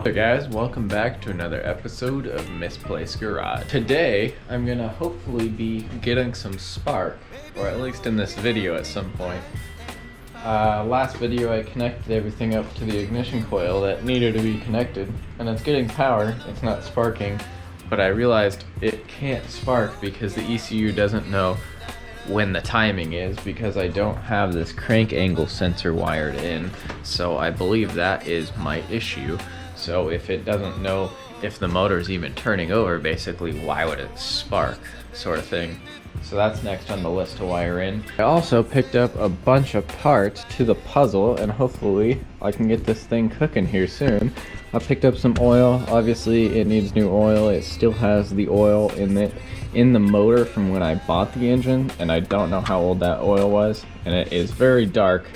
Hey guys, welcome back to another episode of Misplaced Garage. Today, I'm gonna hopefully be getting some spark, or at least in this video at some point. Last video I connected everything up to the ignition coil that needed to be connected, and it's getting power, it's not sparking, but I realized it can't spark because the ECU doesn't know when the timing is because I don't have this crank angle sensor wired in, so I believe that is my issue. So if it doesn't know if the motor's even turning over, basically why would it spark, sort of thing. So that's next on the list to wire in. I also picked up a bunch of parts to the puzzle, and hopefully I can get this thing cooking here soon. I picked up some oil. Obviously it needs new oil. It still has the oil in the motor from when I bought the engine, and I don't know how old that oil was, and it is very dark,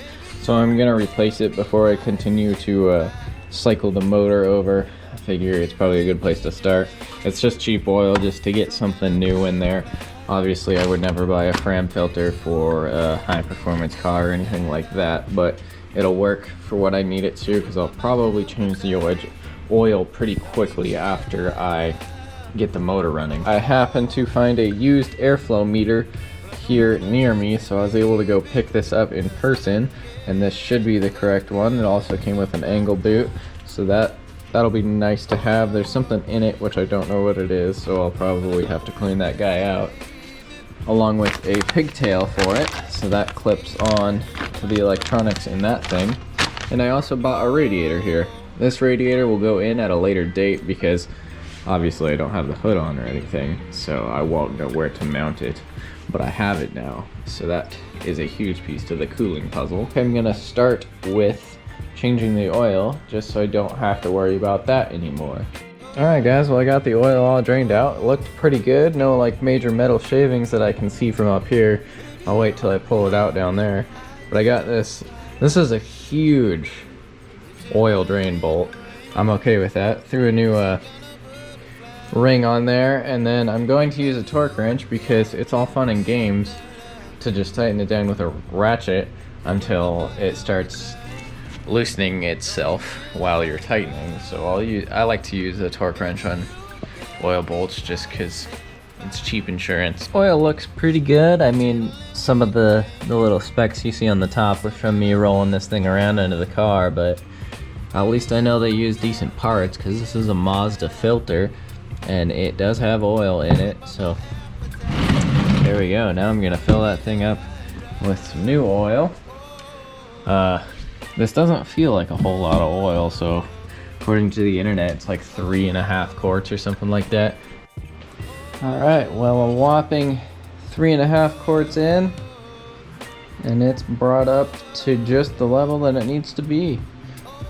so I'm gonna replace it before I continue to cycle the motor over. I figure it's probably a good place to start. It's just cheap oil just to get something new in there. Obviously I would never buy a Fram filter for a high performance car or anything like that, but it'll work for what I need it to, because I'll probably change the oil pretty quickly after I get the motor running. I happened to find a used airflow meter here near me, so I was able to go pick this up in person, and this should be the correct one. It also came with an angle boot, so that'll be nice to have. There's something in it which I don't know what it is, so I'll probably have to clean that guy out, along with a pigtail for it, so that clips on to the electronics in that thing. And I also bought a radiator here. This radiator will go in at a later date because obviously I don't have the hood on or anything, so I won't know where to mount it, but I have it now, so that is a huge piece to the cooling puzzle. I'm gonna start with changing the oil just so I don't have to worry about that anymore. Alright guys, well I got the oil all drained out. It looked pretty good, no like major metal shavings that I can see from up here. I'll wait till I pull it out down there. But I got this is a huge oil drain bolt. I'm okay with that. Threw a new ring on there, and then I'm going to use a torque wrench because it's all fun and games to just tighten it down with a ratchet until it starts loosening itself while you're tightening. So I like to use a torque wrench on oil bolts just because it's cheap insurance. Oil looks pretty good. I mean, some of the little specks you see on the top was from me rolling this thing around under the car, but at least I know they use decent parts because this is a Mazda filter and it does have oil in it. So there we go. Now I'm gonna fill that thing up with some new oil. This doesn't feel like a whole lot of oil, so according to the internet it's like 3.5 quarts or something like that. Alright, well a whopping 3.5 quarts in, and it's brought up to just the level that it needs to be.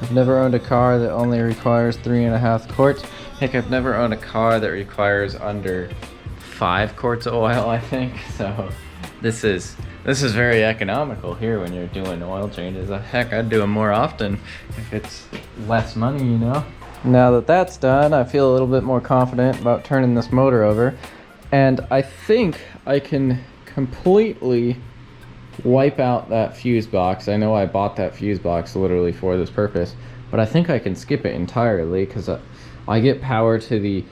I've never owned a car that only requires 3.5 quarts. Heck, I've never owned a car that requires under 5 quarts of oil, I think. So this is very economical here when you're doing oil changes. Heck, I'd do them more often if it's less money, you know? Now that that's done, I feel a little bit more confident about turning this motor over. And I think I can completely wipe out that fuse box. I know I bought that fuse box literally for this purpose, but I think I can skip it entirely because I get power to the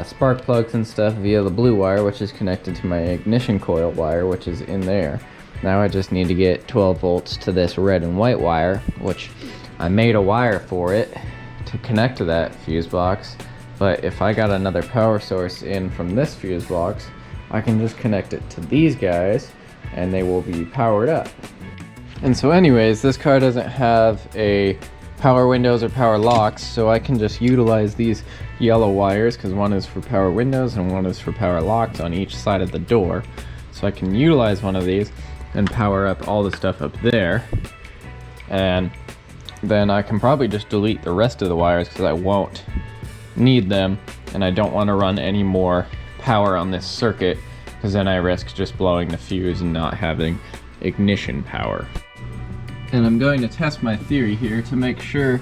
spark plugs and stuff via the blue wire, which is connected to my ignition coil wire, which is in there. Now I just need to get 12 volts to this red and white wire, which I made a wire for it to connect to that fuse box. But if I got another power source in from this fuse box, I can just connect it to these guys and they will be powered up. And so anyways, this car doesn't have a power windows or power locks, so I can just utilize these yellow wires, because one is for power windows and one is for power locks on each side of the door. So I can utilize one of these and power up all the stuff up there, and then I can probably just delete the rest of the wires because I won't need them, and I don't want to run any more power on this circuit because then I risk just blowing the fuse and not having ignition power. And I'm going to test my theory here to make sure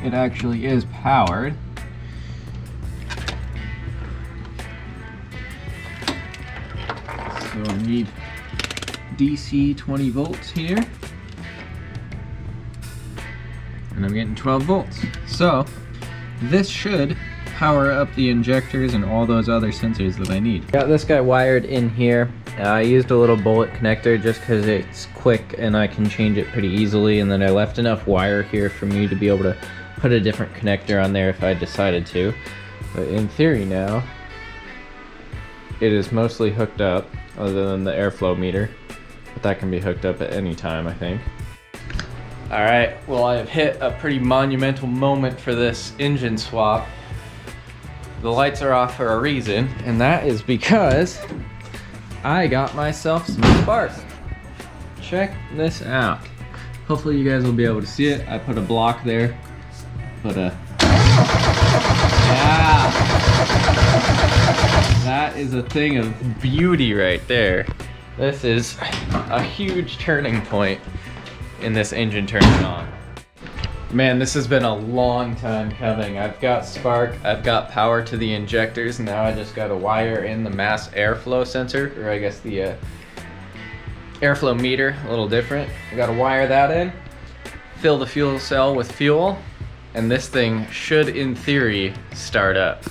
it actually is powered. So I need DC 20 volts here. And I'm getting 12 volts. So this should power up the injectors and all those other sensors that I need. Got this guy wired in here. I used a little bullet connector just because it's quick and I can change it pretty easily, and then I left enough wire here for me to be able to put a different connector on there if I decided to. But in theory now, it is mostly hooked up, other than the airflow meter, but that can be hooked up at any time, I think. Alright, well, I have hit a pretty monumental moment for this engine swap. The lights are off for a reason, and that is because I got myself some spark. Check this out. Hopefully you guys will be able to see it. I put a block there. Yeah. That is a thing of beauty right there. This is a huge turning point in this engine turning on. Man, this has been a long time coming. I've got spark, I've got power to the injectors, now I just got to wire in the mass airflow sensor, or I guess the airflow meter, a little different. I got to wire that in, fill the fuel cell with fuel, and this thing should, in theory, start up.